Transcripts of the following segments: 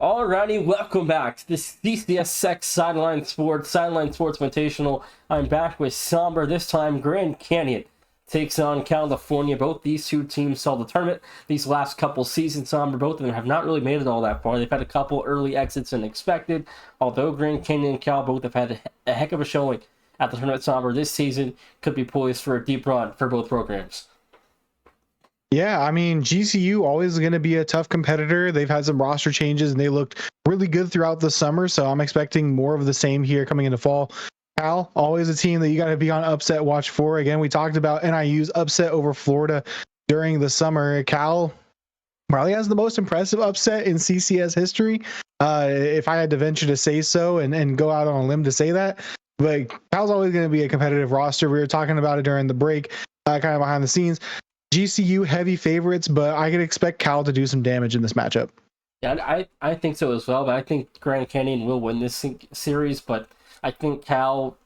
Alrighty, welcome back to this CCS Sideline Sports Invitational. I'm back with Somber. This time, Grand Canyon takes on California. Both these two teams saw the tournament these last couple seasons. Somber, both of them have not really made it all that far. They've had a couple early exits than expected. Although Grand Canyon and Cal both have had a heck of a showing at the tournament, Somber this season could be poised for a deep run for both programs. Yeah, I mean, GCU always going to be a tough competitor. They've had some roster changes and they looked really good throughout the summer. So I'm expecting more of the same here coming into fall. Cal, always a team that you got to be on upset watch for. Again, we talked about NIU's upset over Florida during the summer. Cal probably has the most impressive upset in CCS history. If I had to venture to say so and go out on a limb to say that. But Cal's always going to be a competitive roster. We were talking about it during the break, kind of behind the scenes. GCU heavy favorites, but I could expect Cal to do some damage in this matchup. Yeah, I think so as well, but I think Grand Canyon will win this series, but I think Cal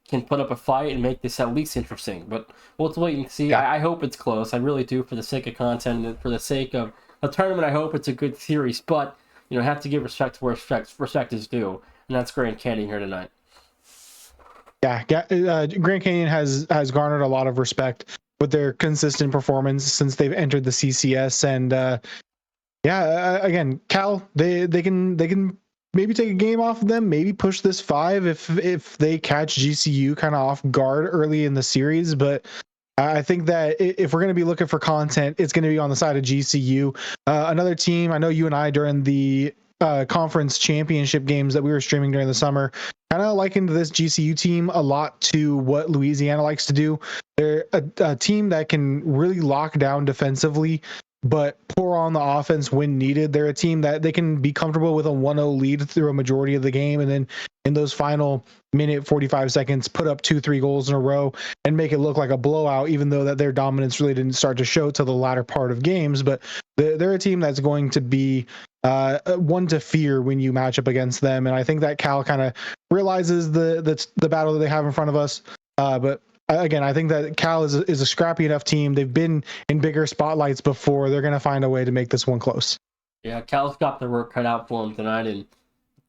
can put up a fight and make this at least interesting. But we'll wait and see. Yeah. I hope it's close. I really do, for the sake of content and for the sake of a tournament. I hope it's a good series, but have to give respect to where respect is due, and that's Grand Canyon here tonight. Yeah, Grand Canyon has garnered a lot of respect with their consistent performance since they've entered the CCS, and again, Cal, they can maybe take a game off of them, maybe push this 5 if they catch GCU kind of off guard early in the series. But I think that if we're going to be looking for content, it's going to be on the side of GCU. Another team, I know you and I during the conference championship games that we were streaming during the summer, kind of likened this GCU team a lot to what Louisiana likes to do. They're a team that can really lock down defensively, but pour on the offense when needed. They're a team that they can be comfortable with a 1-0 lead through a majority of the game, and then in those final minute 45 seconds put up 2-3 goals in a row and make it look like a blowout, even though that their dominance really didn't start to show till the latter part of games. But they're a team that's going to be one to fear when you match up against them, and I think that Cal kind of realizes the battle that they have in front of us. But again, I think that Cal is a scrappy enough team. They've been in bigger spotlights before. They're going to find a way to make this one close. Yeah, Cal's got their work cut out for them tonight, and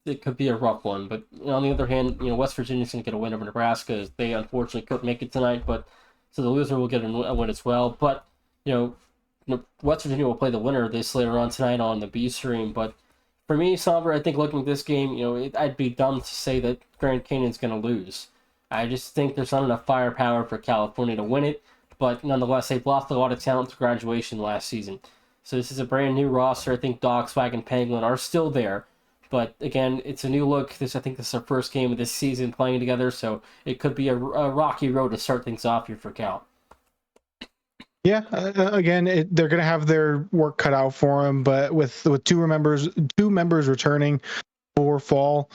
it could be a rough one. But on the other hand, West Virginia's going to get a win over Nebraska, as they unfortunately couldn't make it tonight. But so the loser will get a win as well. But West Virginia will play the winner of this later on tonight on the B stream. But for me, Somber, I think looking at this game, I'd be dumb to say that Grand Canyon's going to lose. I just think there's not enough firepower for California to win it. But nonetheless, they've lost a lot of talent to graduation last season. So this is a brand new roster. I think Dog, Swag, and Penguin are still there. But again, it's a new look. I think this is our first game of this season playing together, so it could be a rocky road to start things off here for Cal. Yeah, again, they're going to have their work cut out for them, but with two members returning for fall,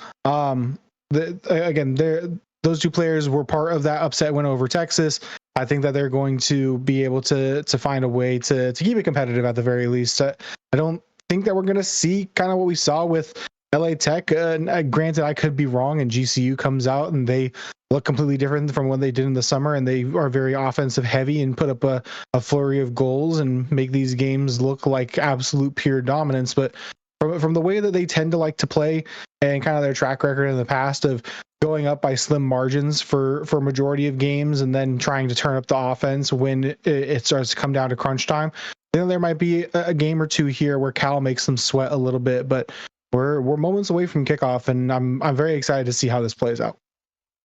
those two players were part of that upset win over Texas. I think that they're going to be able to find a way to keep it competitive at the very least. I don't think that we're going to see kind of what we saw with LA Tech. Granted, I could be wrong, and GCU comes out and they look completely different from what they did in the summer, and they are very offensive heavy and put up a flurry of goals and make these games look like absolute pure dominance. But from the way that they tend to like to play and kind of their track record in the past of going up by slim margins for a majority of games and then trying to turn up the offense when it starts to come down to crunch time, then there might be a game or two here where Cal makes them sweat a little bit. But we're moments away from kickoff, and I'm very excited to see how this plays out.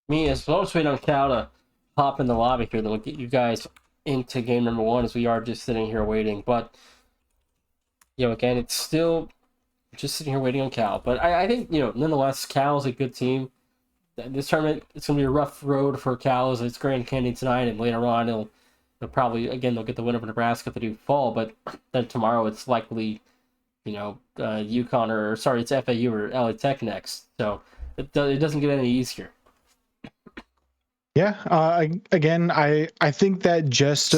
Me as well. Just waiting on Cal to pop in the lobby here. Then we'll get you guys into game number 1, as we are just sitting here waiting. But again, it's still just sitting here waiting on Cal. But I think nonetheless, Cal's a good team. This tournament, it's going to be a rough road for Cal, as it's Grand Canyon tonight, and later on they'll probably they'll get the win over Nebraska if they do fall. But then tomorrow it's likely UConn it's FAU or LA Tech next. So it doesn't get any easier. Yeah, again, I think that just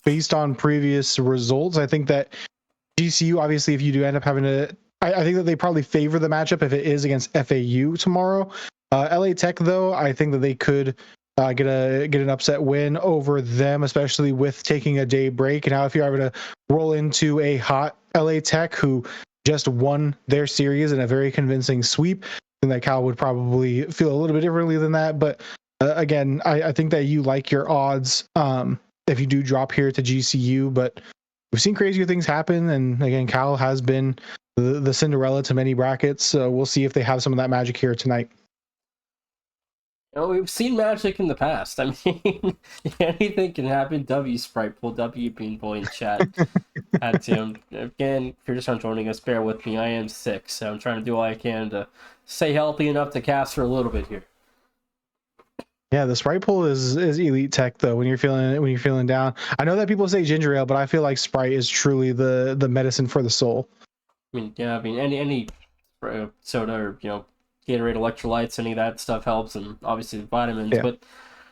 based on previous results, I think that GCU, obviously, if you do end up having I think that they probably favor the matchup if it is against FAU tomorrow. LA Tech, though, I think that they could get an upset win over them, especially with taking a day break. And now if you're able to roll into a hot LA Tech who just won their series in a very convincing sweep. And that Cal would probably feel a little bit differently than that. But again, I think that you like your odds if you do drop here to GCU. But we've seen crazier things happen. And again, Cal has been the Cinderella to many brackets. So we'll see if they have some of that magic here tonight. We've seen magic in the past. I mean, anything can happen. W Sprite Pool, W Bean Boy in chat. At Tim. Again, if you're just not joining us, bear with me. I am sick, so I'm trying to do all I can to stay healthy enough to cast for a little bit here. Yeah, the Sprite Pool is elite tech though. When you're feeling down, I know that people say ginger ale, but I feel like Sprite is truly the medicine for the soul. I mean, yeah, any soda or Gatorade, electrolytes, any of that stuff helps, and obviously the vitamins. Yeah. But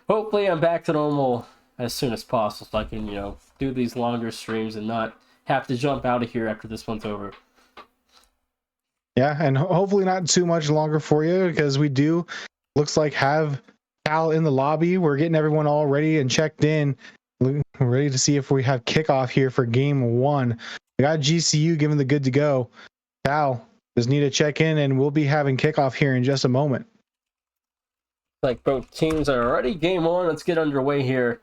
hopefully, I'm back to normal as soon as possible, so I can do these longer streams and not have to jump out of here after this one's over. Yeah, and hopefully not too much longer for you, because we do looks like have Cal in the lobby. We're getting everyone all ready and checked in. We're ready to see if we have kickoff here for game 1. We got GCU giving the good to go. Cal just need to check in, and we'll be having kickoff here in just a moment. Like both teams are already game on. Let's get underway here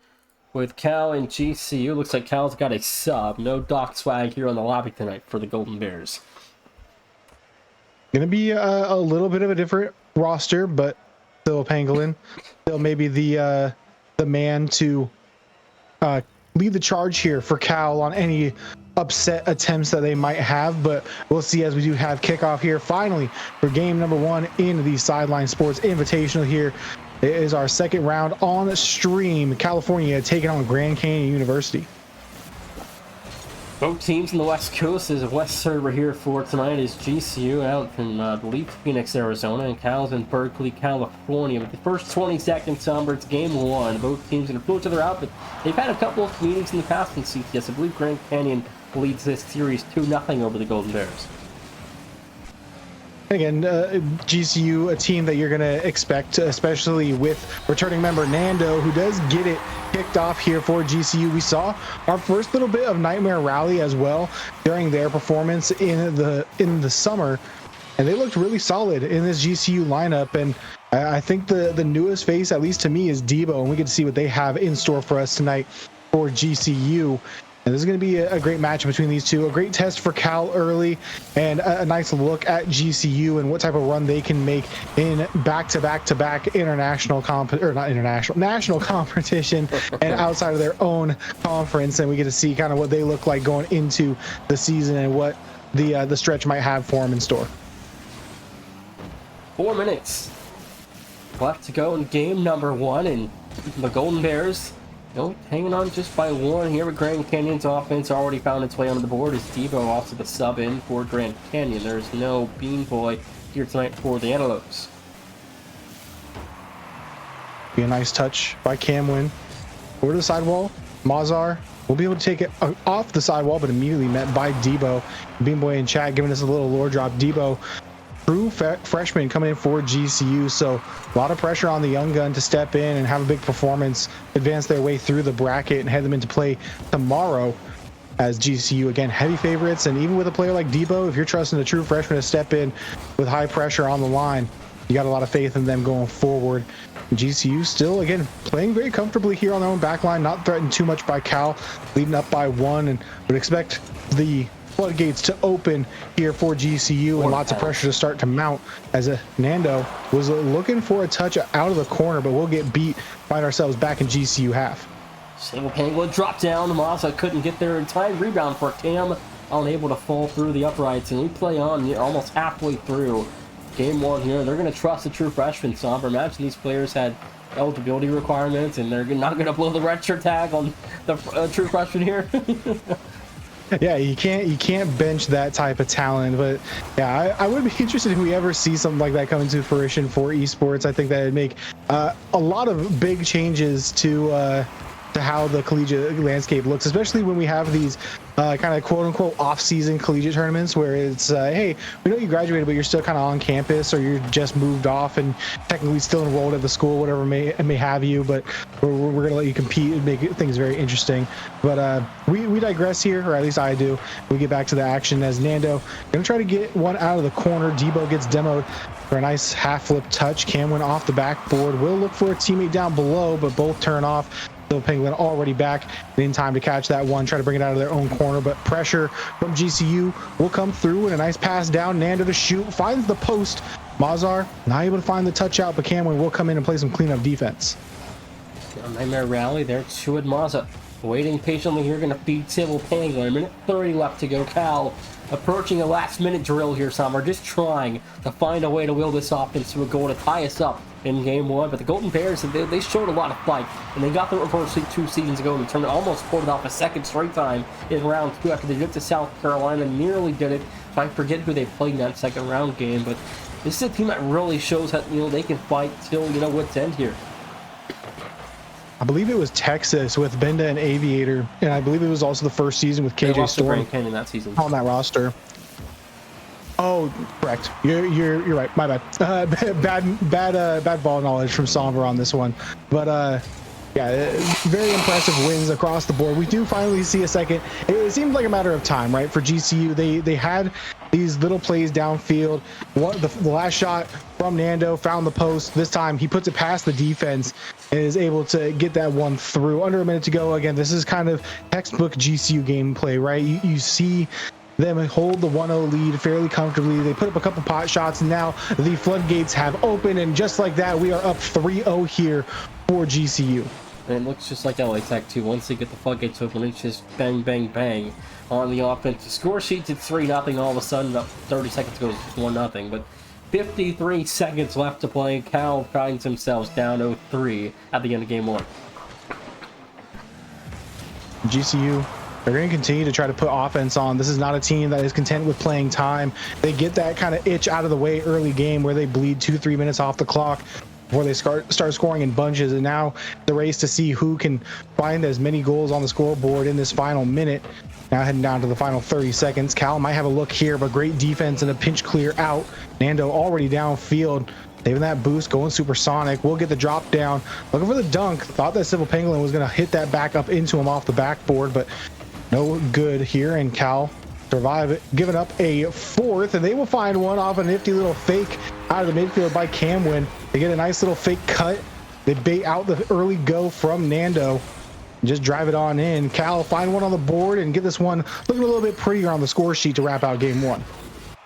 with Cal and GCU. Looks like Cal's got a sub. No Doc swag here on the lobby tonight for the Golden Bears. Gonna be a little bit of a different roster, but still Pangolin, still maybe the man to lead the charge here for Cal on any upset attempts that they might have. But we'll see as we do have kickoff here finally for game number 1 in the Sidelines Sports Invitational here. It is our second round on stream. California taking on Grand Canyon University. Both teams in the West Coast is West server here for tonight is GCU out in, I believe, Phoenix, Arizona, and Cal's in Berkeley, California. But the first 20 seconds, it's game 1. Both teams going to pull each other out, but they've had a couple of meetings in the past in CCS. I believe Grand Canyon leads this series 2-0 over the Golden Bears. Again, GCU, a team that you're going to expect, especially with returning member Nando, who does get it kicked off here for GCU. We saw our first little bit of Nightmare Rally as well during their performance in the summer, and they looked really solid in this GCU lineup. And I think the newest face, at least to me, is Debo, and we get to see what they have in store for us tonight for GCU. And this is going to be a great match between these two. A great test for Cal early, and a nice look at GCU and what type of run they can make in back-to-back national competition and outside of their own conference. And we get to see kind of what they look like going into the season and what the stretch might have for them in store. 4 minutes left to go in game number 1, and the Golden Bears hanging on just by 1 here with Grand Canyon's offense already found its way onto the board as Debo also the sub in for Grand Canyon. There's no Bean Boy here tonight for the Antelopes. Be a nice touch by Camwin. Over to the sidewall. Mazar will be able to take it off the sidewall, but immediately met by Debo. Bean Boy in chat giving us a little lore drop. Debo, true freshman coming in for GCU, so a lot of pressure on the young gun to step in and have a big performance, advance their way through the bracket and head them into play tomorrow as GCU, again, heavy favorites. And even with a player like Debo, if you're trusting a true freshman to step in with high pressure on the line, you got a lot of faith in them going forward. GCU still, again, playing very comfortably here on their own back line, not threatened too much by Cal, leading up by 1, and would expect the floodgates to open here for GCU and lots of pressure to start to mount as Nando was looking for a touch out of the corner, but we'll get beat, find ourselves back in GCU half. Single Penguin drop down. Masa couldn't get there in time. Rebound for Cam, unable to fall through the uprights, and we play on almost halfway through game 1 here. They're going to trust the true freshman. Somber, imagine these players had eligibility requirements and they're not going to blow the redshirt tag on the true freshman here. Yeah, you can't bench that type of talent. But yeah, I would be interested if we ever see something like that come into fruition for esports. I think that would make a lot of big changes to to how the collegiate landscape looks, especially when we have these kind of quote unquote off-season collegiate tournaments where it's hey, we know you graduated but you're still kind of on campus, or you're just moved off and technically still enrolled at the school, whatever may have you, but we're gonna let you compete and make things very interesting. But we digress here, or at least I do. We get back to the action as Nando gonna try to get one out of the corner. Debo gets demoed for a nice half flip touch. Cam went off the backboard, will look for a teammate down below, but both turn off. Penguin already back in time to catch that one, try to bring it out of their own corner, but pressure from GCU will come through, and a nice pass down. Nando to shoot, finds the post. Mazar not able to find the touch out, but Cameron will come in and play some cleanup defense. Nightmare rally there, Chewed Maza waiting patiently here, gonna feed Civil Penguin. A minute 30 left to go. Cal approaching a last minute drill here, Summer, just trying to find a way to wheel this offense to a goal to tie us up in game one. But the Golden Bears, they showed a lot of fight, and they got the reverse 2 seasons ago and turned almost pulled it off a second straight time in round 2 after they did it to South Carolina. Nearly did it. I forget who they played in that second round game, but this is a team that really shows that they can fight till what's end here. I believe it was Texas with Benda and Aviator, and I believe it was also the first season with KJ Storm in that season on that roster. Oh, correct. You're right. My bad. Bad ball knowledge from Somber on this one. But yeah, very impressive wins across the board. We do finally see a second. It seemed like a matter of time, right? For GCU, they had these little plays downfield. The last shot from Nando found the post. This time he puts it past the defense and is able to get that one through. Under a minute to go. Again, this is kind of textbook GCU gameplay, right? You see them hold the 1-0 lead fairly comfortably. They put up a couple pot shots, and now the floodgates have opened, and just like that, we are up 3-0 here for GCU. And it looks just like LA Tech too. Once they get the floodgates open, it's just bang, bang, bang on the offense. The score sheet at 3-0. All of a sudden, up 30 seconds goes 1-0. But 53 seconds left to play. Cal finds themselves down 0-3 at the end of game one. GCU, they're going to continue to try to put offense on. This is not a team that is content with playing time. They get that kind of itch out of the way early game where they bleed 2-3 minutes off the clock before they start scoring in bunches. And now the race to see who can find as many goals on the scoreboard in this final minute. Now heading down to the final 30 seconds. Cal might have a look here, but great defense and a pinch clear out. Nando already downfield, saving that boost, going supersonic. We'll get the drop down, looking for the dunk. Thought that Civil Penguin was going to hit that back up into him off the backboard, but no good here. And Cal survive it, giving up a fourth, and they will find one off a nifty little fake out of the midfield by Camwin. They get a nice little fake cut. They bait out the early go from Nando. Just drive it on in. Cal find one on the board and get this one looking a little bit prettier on the score sheet to wrap out game one.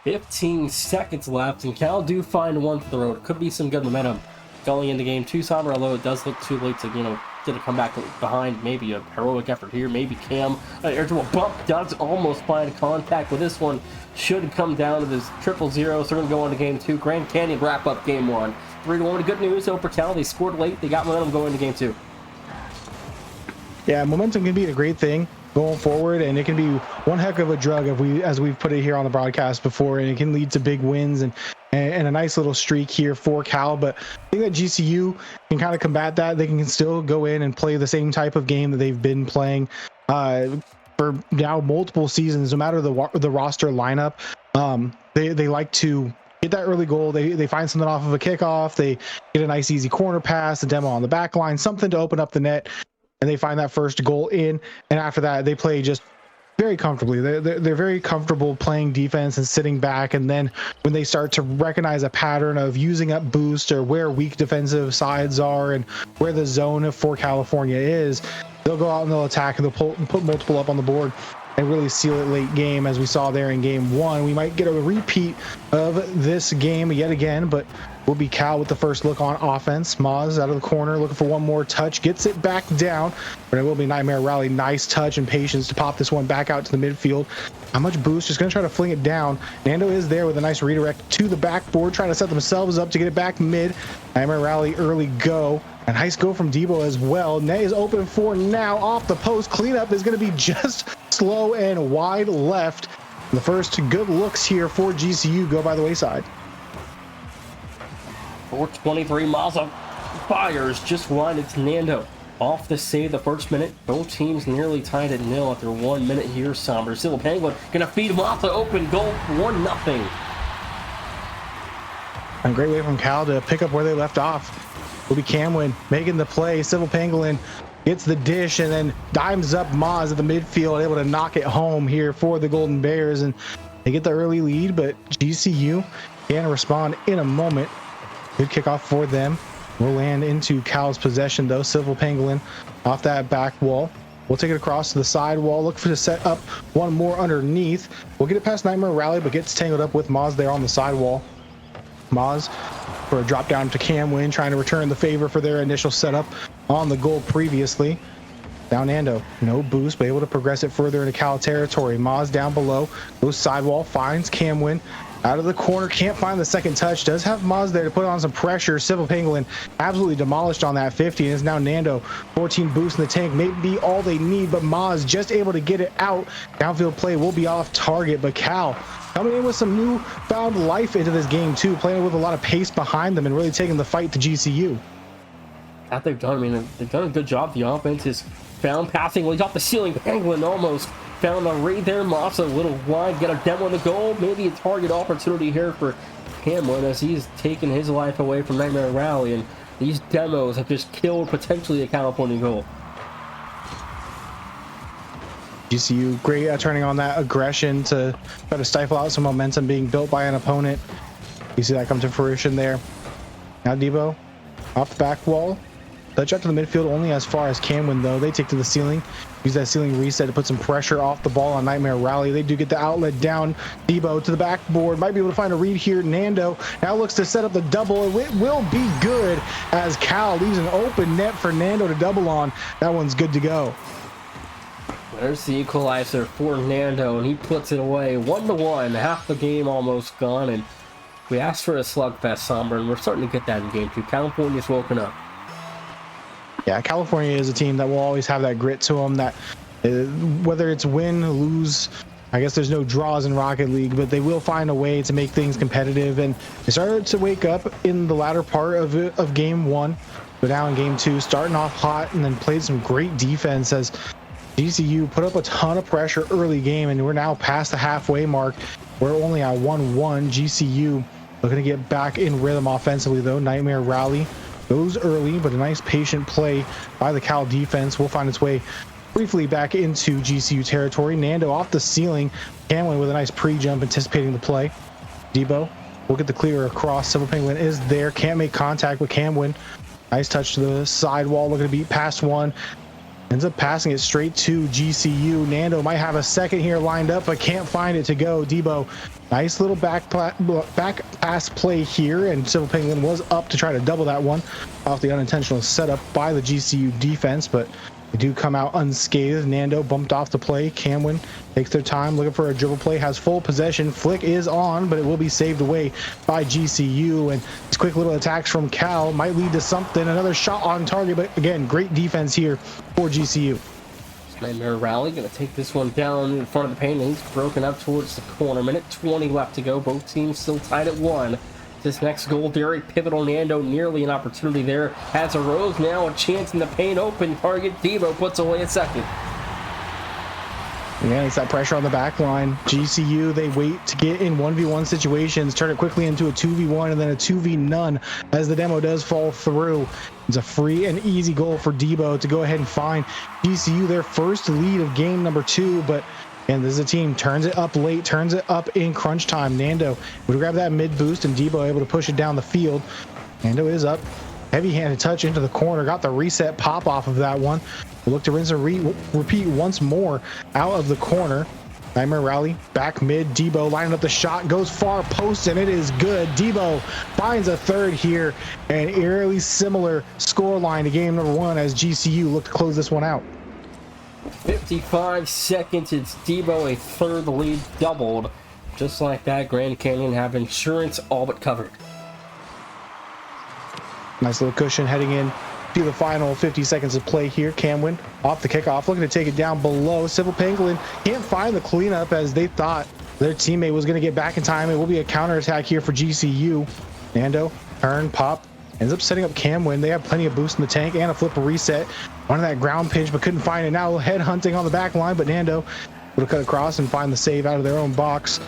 15 seconds left, and Cal do find one for the road. Could be some good momentum going into game two, Somber, although it does look too late to, get a comeback behind. Maybe a heroic effort here. Maybe Cam. Air to a bump does almost find contact with this one. Should come down to this 0-0. So we're going to go on to game two. Grand Canyon wrap up game one. 3-1. Good news though for Cal. They scored late. They got momentum going into game two. Yeah, momentum can be a great thing going forward, and it can be one heck of a drug as we've put it here on the broadcast before, and it can lead to big wins and a nice little streak here for Cal. But I think that GCU can kind of combat that. They can still go in and play the same type of game that they've been playing for now multiple seasons, no matter the roster lineup. They like to get that early goal. They find something off of a kickoff. They get a nice easy corner pass, a demo on the back line, something to open up the net, and they find that first goal in. And after that, they play just very comfortably. They're very comfortable playing defense and sitting back. And then when they start to recognize a pattern of using up boost or where weak defensive sides are and where the zone for California is, they'll go out and they'll attack, and they'll put multiple up on the board and really seal it late game, as we saw there in game one. We might get a repeat of this game yet again, but will be Cal with the first look on offense. Maz out of the corner looking for one more touch, gets it back down, but it will be Nightmare Rally. Nice touch and patience to pop this one back out to the midfield. How much boost? Just going to try to fling it down. Nando is there with a nice redirect to the backboard, trying to set themselves up to get it back mid. Nightmare Rally early go. A nice go from Debo as well. Net is open for now off the post. Cleanup is going to be just slow and wide left. The first good looks here for GCU go by the wayside. 4:23 miles of fires just one. It's Nando off the save the first minute. Both teams nearly tied at 0 after 1 minute here. Somber Silver Penguin gonna feed him off the open goal, 1-0. A great way from Cal to pick up where they left off. Will be Camwin making the play. Civil Pangolin gets the dish and then dimes up Maz at the midfield, able to knock it home here for the Golden Bears, and they get the early lead, but GCU can respond in a moment. Good kickoff for them. Will land into Cal's possession though. Civil Pangolin off that back wall. We'll take it across to the side wall. Look for to set up one more underneath. We'll get it past Nightmare Rally, but gets tangled up with Maz there on the side wall. Maz for a drop down to Camwin, trying to return the favor for their initial setup on the goal previously. Down Nando, no boost, but able to progress it further into Cal territory. Maz down below, goes sidewall, finds Camwin out of the corner, can't find the second touch. Does have Maz there to put on some pressure. Civil Pangolin absolutely demolished on that 50, and is now Nando. 14 boost in the tank, may be all they need, but Maz just able to get it out. Downfield play will be off target, but Cal coming in with some newfound life into this game too, playing with a lot of pace behind them and really taking the fight to GCU. That they've done, I mean, they've done a good job. The offense is found passing, well, he's off the ceiling. Pangolin almost found the right there. Moss a little wide, get a demo on the goal. Maybe a target opportunity here for Camwin as he's taken his life away from Nightmare Rally, and these demos have just killed potentially a California goal. GCU great at turning on that aggression to try to stifle out some momentum being built by an opponent. You see that come to fruition there. Now Debo off the back wall. Touch up to the midfield only as far as Camwin though. They take to the ceiling. Use that ceiling reset to put some pressure off the ball on Nightmare Rally. They do get the outlet down. Debo to the backboard. Might be able to find a read here. Nando now looks to set up the double. It will be good as Cal leaves an open net for Nando to double on. That one's good to go. There's the equalizer for Nando, and he puts it away. 1-1. Half the game almost gone, and we asked for a slugfest, Somber, and we're starting to get that in game 2. California's woken up. Yeah, California is a team that will always have that grit to them, that whether it's win, lose, I guess there's no draws in Rocket League, but they will find a way to make things competitive. And they started to wake up in the latter part of game 1, but now in game 2, starting off hot and then played some great defense as GCU put up a ton of pressure early game, and we're now past the halfway mark. We're only at 1-1. GCU looking to get back in rhythm offensively though. Nightmare Rally goes early, but a nice patient play by the Cal defense will find its way briefly back into GCU territory. Nando off the ceiling. Camwin with a nice pre-jump anticipating the play. Debo will get the clear across. Civil Penguin is there. Can't make contact with Camwin. Nice touch to the sidewall. Looking to beat past one. Ends up passing it straight to GCU. Nando might have a second here lined up, but can't find it to go. Debo, nice little back pass play here, and Civil Penguin was up to try to double that one off the unintentional setup by the GCU defense, but they do come out unscathed. Nando bumped off the play. Camwin takes their time looking for a dribble play, has full possession. Flick is on, but it will be saved away by GCU, and these quick little attacks from Cal might lead to something. Another shot on target, but again, great defense here for GCU. Nightmare Rally gonna take this one down in front of the paint, and he's broken up towards the corner. Minute 20 left to go. Both teams still tied at 1. This next goal, very pivotal. Nando nearly an opportunity there. Has a Rose now, a chance in the paint. Open target. Debo puts away a second. Yeah, it's that pressure on the back line. GCU, they wait to get in 1v1 situations, turn it quickly into a 2v1 and then a 2v none as the demo does fall through. It's a free and easy goal for Debo to go ahead and find GCU their first lead of game number 2, but and this is a team turns it up late, turns it up in crunch time. Nando would grab that mid boost, and Debo able to push it down the field. Nando is up, heavy-handed touch into the corner, got the reset pop off of that one. We'll look to rinse and repeat once more out of the corner. Nightmare Rally back mid. Debo lining up the shot, goes far post, and it is good. Debo finds a third here, and eerily similar score line to game number 1 as GCU look to close this one out. 55 seconds, it's Debo, a third lead doubled. Just like that, Grand Canyon have insurance all but covered. Nice little cushion heading in to the final 50 seconds of play here. Camwin off the kickoff, looking to take it down below. Civil Pangolin can't find the cleanup as they thought their teammate was going to get back in time. It will be a counterattack here for GCU. Nando, turn, pop, ends up setting up Camwin. They have plenty of boost in the tank and a flip reset. Wanted that ground pinch, but couldn't find it. Now head hunting on the back line, but Nando would have cut across and find the save out of their own box.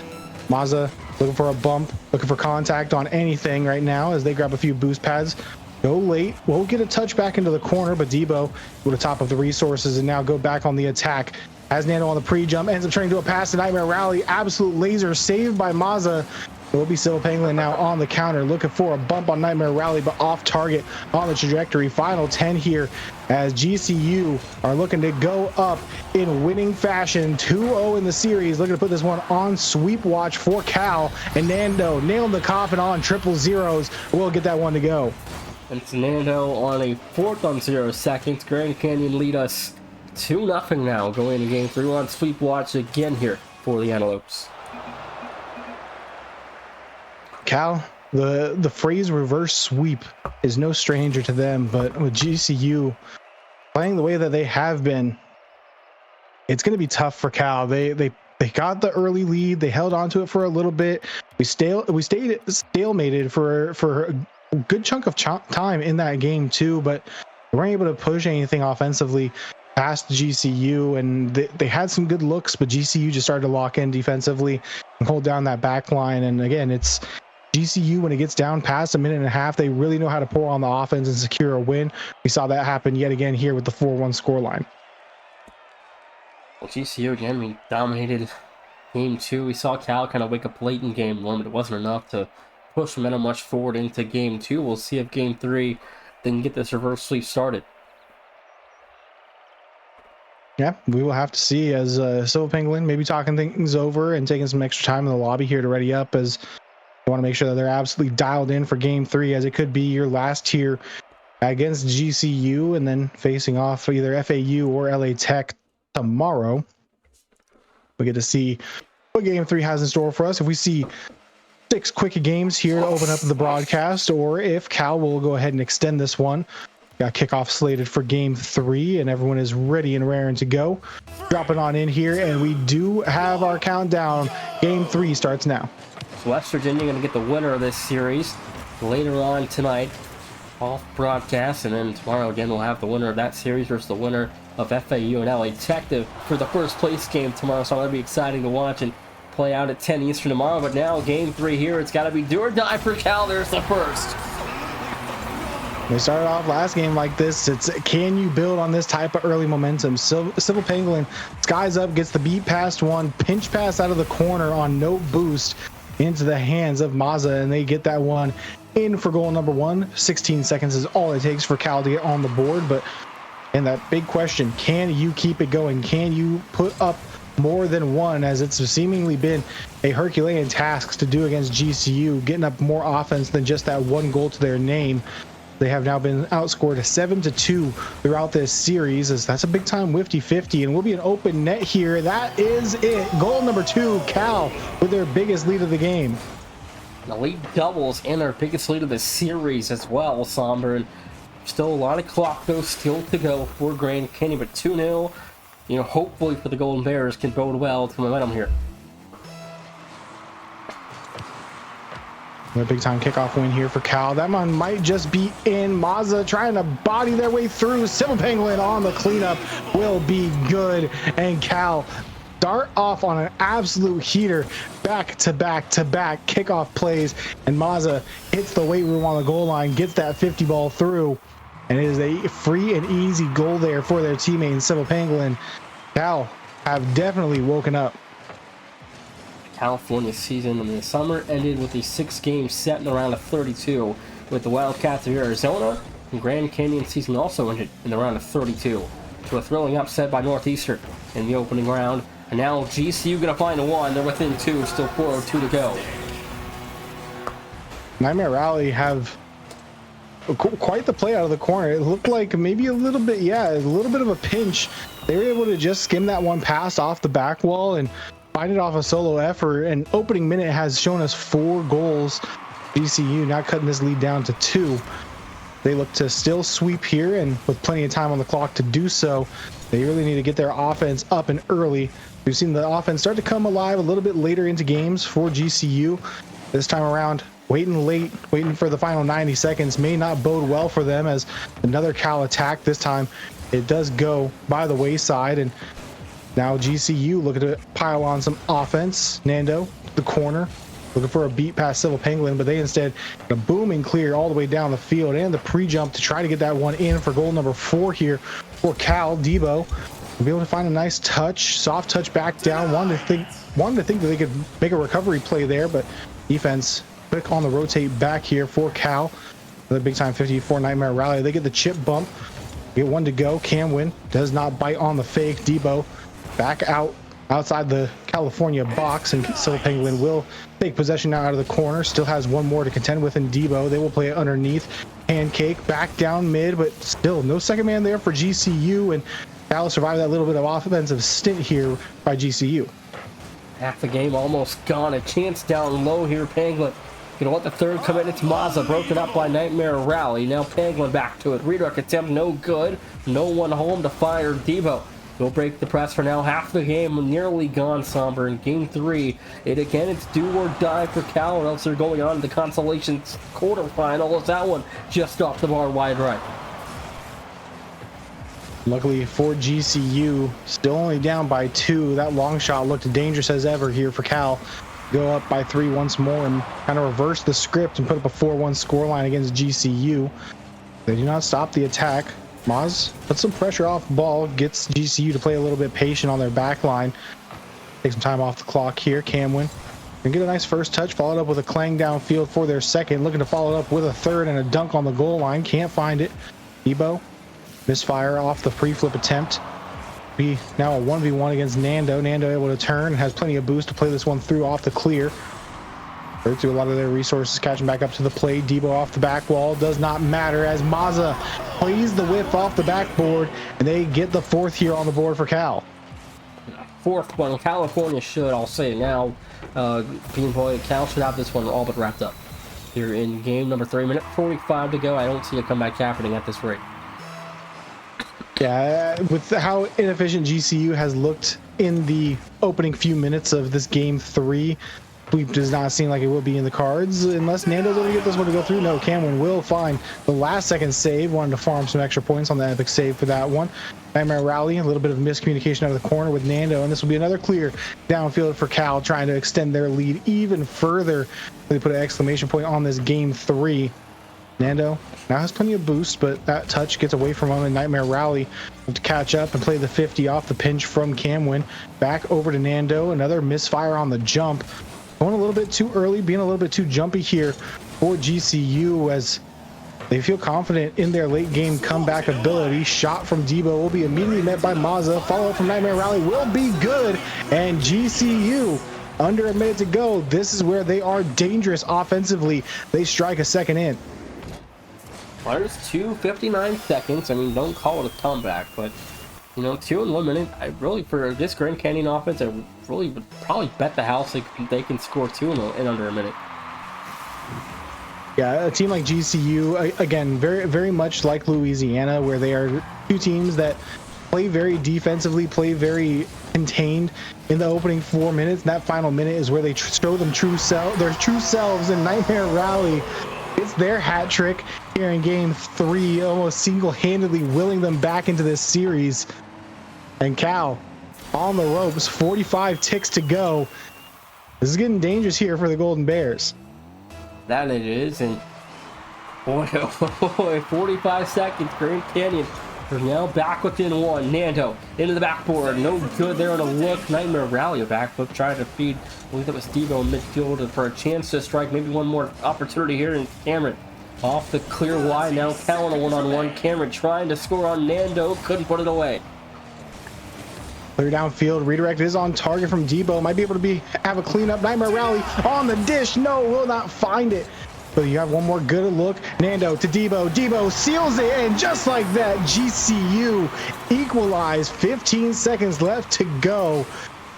Mazza looking for a bump, looking for contact on anything right now as they grab a few boost pads. Go late, won't get a touch back into the corner, but Debo with the top of the resources and now go back on the attack. As Nando on the pre-jump, ends up turning to a pass to Nightmare Rally. Absolute laser saved by Mazza. It will be Silver Penguin now on the counter, looking for a bump on Nightmare Rally, but off target on the trajectory. Final 10 here as GCU are looking to go up in winning fashion. 2-0 in the series, looking to put this one on sweep watch for Cal. And Nando nailed the coffin on triple zeros. We'll get that one to go. And it's Nando on a 4th on 0 seconds. Grand Canyon lead us 2-0 now going into game 3. We're on sweep watch again here for the Antelopes. Cal, the phrase reverse sweep is no stranger to them, but with GCU playing the way that they have been, it's going to be tough for Cal. They got the early lead, they held on to it for a little bit. We stayed stalemated for a good chunk of time in that game too, but they weren't able to push anything offensively past GCU, and they had some good looks, but GCU just started to lock in defensively and hold down that back line. And again, it's GCU, when it gets down past a minute and a half, they really know how to pour on the offense and secure a win. We saw that happen yet again here with the 4-1 scoreline. Well, GCU again, we dominated game 2. We saw Cal kind of wake up late in game 1, but it wasn't enough to push momentum much forward into game 2. We'll see if game 3 they can get this reverse sweep started. Yeah, we will have to see as Silver Penguin maybe talking things over and taking some extra time in the lobby here to ready up, as they want to make sure that they're absolutely dialed in for game 3, as it could be your last here against GCU and then facing off either FAU or LA Tech tomorrow. We get to see what game 3 has in store for us. If we see 6 quick games here to open up the broadcast, or if Cal will go ahead and extend this one. Got kickoff slated for game 3, and everyone is ready and raring to go. Dropping on in here, and we do have our countdown. Game 3 starts now. So West Virginia going to get the winner of this series later on tonight off broadcast, and then tomorrow again we'll have the winner of that series versus the winner of FAU and LA Tech for the first place game tomorrow. So that'll be exciting to watch and play out at 10 Eastern tomorrow. But now game 3 here, it's got to be do or die for Cal. There's the first. They started off last game like this. It's can you build on this type of early momentum? Silver Penguin skies up, gets the beat past one, pinch pass out of the corner on no boost into the hands of Mazza, and they get that one in for goal number 1. 16 seconds is all it takes for Cal to get on the board. But and that big question, can you keep it going? Can you put up more than one, as it's seemingly been a Herculean task to do against GCU, getting up more offense than just that one goal to their name. They have now been outscored 7-2 throughout this series, as that's a big time 50-50, and will be an open net here. That is it. Goal number 2, Cal with their biggest lead of the game. The lead doubles and our biggest lead of the series as well, Somber. And still a lot of clock though still to go for Grand Canyon, but 2-0. Hopefully for the Golden Bears can bode well to momentum here. A big time kickoff win here for Cal. That one might just be in. Mazza trying to body their way through. Silver Penguin on the cleanup will be good. And Cal start off on an absolute heater. Back to back kickoff plays. And Mazza hits the weight room on the goal line, gets that 50 ball through. And it is a free and easy goal there for their teammate in Silver Penguin. Cal have definitely woken up. California season in the summer ended with a 6-game set in the round of 32 with the Wildcats of Arizona, and Grand Canyon season also ended in the round of 32 to a thrilling upset by Northeastern in the opening round. And now GCU gonna find a 1. They're within 2, still 4:02 to go. Nightmare Rally have quite the play out of the corner. It looked like maybe a little bit of a pinch. They were able to just skim that one pass off the back wall and find it off a solo effort. And opening minute has shown us 4 goals. GCU now cutting this lead down to 2. They look to still sweep here, and with plenty of time on the clock to do so, they really need to get their offense up and early. We've seen the offense start to come alive a little bit later into games for GCU. This time around, waiting for the final 90 seconds may not bode well for them, as another Cal attack, this time it does go by the wayside, and now GCU looking to pile on some offense. Nando, the corner, looking for a beat past Civil Penguin, but they instead a booming clear all the way down the field and the pre-jump to try to get that one in for goal number 4 here for Cal. Debo will be able to find a nice touch, soft touch back down. Wanted to think that they could make a recovery play there, but defense quick on the rotate back here for Cal. Another big time 54 Nightmare Rally. They get the chip bump. Get one to go. Camwin does not bite on the fake. Debo back outside the California box, and Civil Penguin will take possession now out of the corner. Still has one more to contend with in Debo. They will play it underneath. Pancake back down mid, but still no second man there for GCU, and Cal survived that little bit of offensive stint here by GCU. Half the game almost gone. A chance down low here. Penguin gonna let the third come in. It's Mazza, broken up by Nightmare Rally. Now Penguin back to it. Redirect attempt, no good. No one home to fire. Debo will break the press for now. Half the game nearly gone, Somber. In game 3, it's do or die for Cal, or else they're going on to the consolation quarterfinal. That one just off the bar wide right. Luckily for GCU, still only down by 2. That long shot looked dangerous as ever here for Cal. Go up by 3 once more and kind of reverse the script and put up a 4-1 scoreline against GCU. They do not stop the attack. Maz puts some pressure off the ball, gets GCU to play a little bit patient on their back line. Take some time off the clock here. Camwin and get a nice first touch, followed up with a clang downfield for their second. Looking to follow it up with a third and a dunk on the goal line. Can't find it. Debo misfire off the pre-flip attempt. Be now a 1v1 against Nando. Nando able to turn, has plenty of boost to play this one through off the clear. Through a lot of their resources, catching back up to the plate. Debo off the back wall, does not matter as Mazza plays the whip off the backboard, and they get the 4th here on the board for Cal. 4th one. California should, I'll say it now, Bean Boy, Cal should have this one all but wrapped up. Here in game number 3, minute 45 to go. I don't see a comeback happening at this rate. Yeah, with how inefficient GCU has looked in the opening few minutes of this game 3, sweep does not seem like it will be in the cards unless Nando's able to get this one to go through. No, Camwin will find the last second save. Wanted to farm some extra points on the epic save for that one. Nightmare Rally, a little bit of miscommunication out of the corner with Nando, and this will be another clear downfield for Cal, trying to extend their lead even further. They put an exclamation point on this game 3. Nando now has plenty of boost, but that touch gets away from him, and Nightmare Rally to catch up and play the 50 off the pinch from Camwin. Back over to Nando, another misfire on the jump. Going a little bit too early, being a little bit too jumpy here for GCU as they feel confident in their late game comeback ability. Shot from Debo will be immediately met by Mazza. Follow up from Nightmare Rally will be good, and GCU under a minute to go. This is where they are dangerous offensively. They strike a second in. There's 2:59 seconds. I mean, don't call it a comeback, but 2 in 1 minute. I really, for this Grand Canyon offense, I really would probably bet the house they can score 2 in under a minute. Yeah, a team like GCU, again, very, very much like Louisiana, where they are 2 teams that play very defensively, play very contained in the opening 4 minutes. And that final minute is where they show them their true selves, in Nightmare Rally. It's their hat trick here in game 3, almost single-handedly willing them back into this series. And Cal on the ropes, 45 ticks to go. This is getting dangerous here for the Golden Bears. That it is, and boy, 45 seconds, Grand Canyon. They're now back within 1. Nando into the backboard, no good there on a look. Nightmare Rally, a backflip, trying to feed. I believe that was Debo in midfield for a chance to strike. Maybe one more opportunity here, and Cameron off the clear wide. Now Cal on a 1-on-1. Cameron trying to score on Nando, couldn't put it away. Clear downfield, redirect is on target from Debo. Might be able to have a cleanup. Nightmare Rally on the dish. No, will not find it. So you have one more good look. Nando to Debo. Debo seals it, and just like that, GCU equalized. 15 seconds left to go.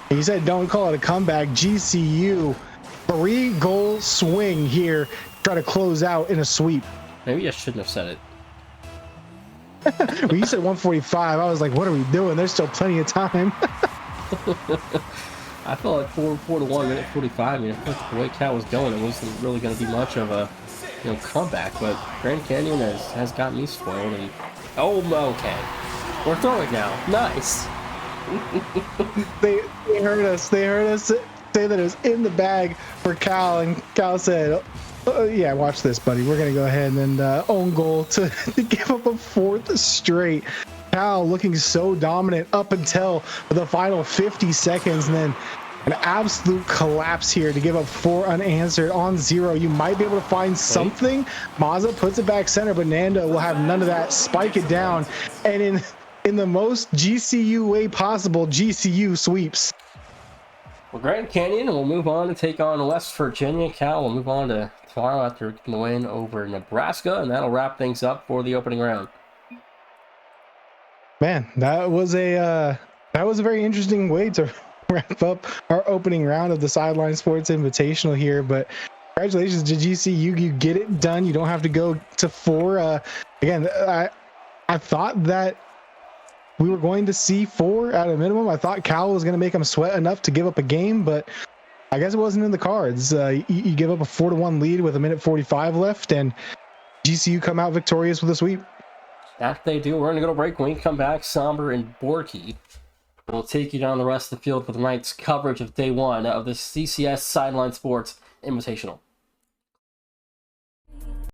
And you said don't call it a comeback. GCU 3-goal swing here. Try to close out in a sweep. Maybe I shouldn't have said it. When you said 145, I was like, what are we doing? There's still plenty of time. I felt like 4-1, minute 45. I mean, I feel like the way Cal was going, it wasn't really going to be much of a comeback. But Grand Canyon has got me spoiled. And okay, We're throwing now. Nice. They heard us. They heard us say that it was in the bag for Cal, and Cal said, yeah, watch this, buddy. We're going to go ahead and own goal to give up a fourth straight. Cal looking so dominant up until the final 50 seconds, and then an absolute collapse here to give up 4 unanswered on 0. You might be able to find something. Mazza puts it back center, but Nando will have none of that. Spike it down, and in the most GCU way possible, GCU sweeps. Well, Grand Canyon will move on to take on West Virginia. Cal will move on to tomorrow after the win over Nebraska, and that'll wrap things up for the opening round. Man, that was a very interesting way to wrap up our opening round of the Sideline Sports Invitational here. But congratulations to GCU, you get it done. You don't have to go to 4. Again, I thought that we were going to see 4 at a minimum. I thought Cal was going to make them sweat enough to give up a game, but I guess it wasn't in the cards. You give up a 4-1 lead with 1:45 left, and GCU come out victorious with a sweep. That they do. We're going to go to break. When we come back, Somber and Borky will take you down the rest of the field for the night's coverage of day 1 of the CCS Sideline Sports Invitational.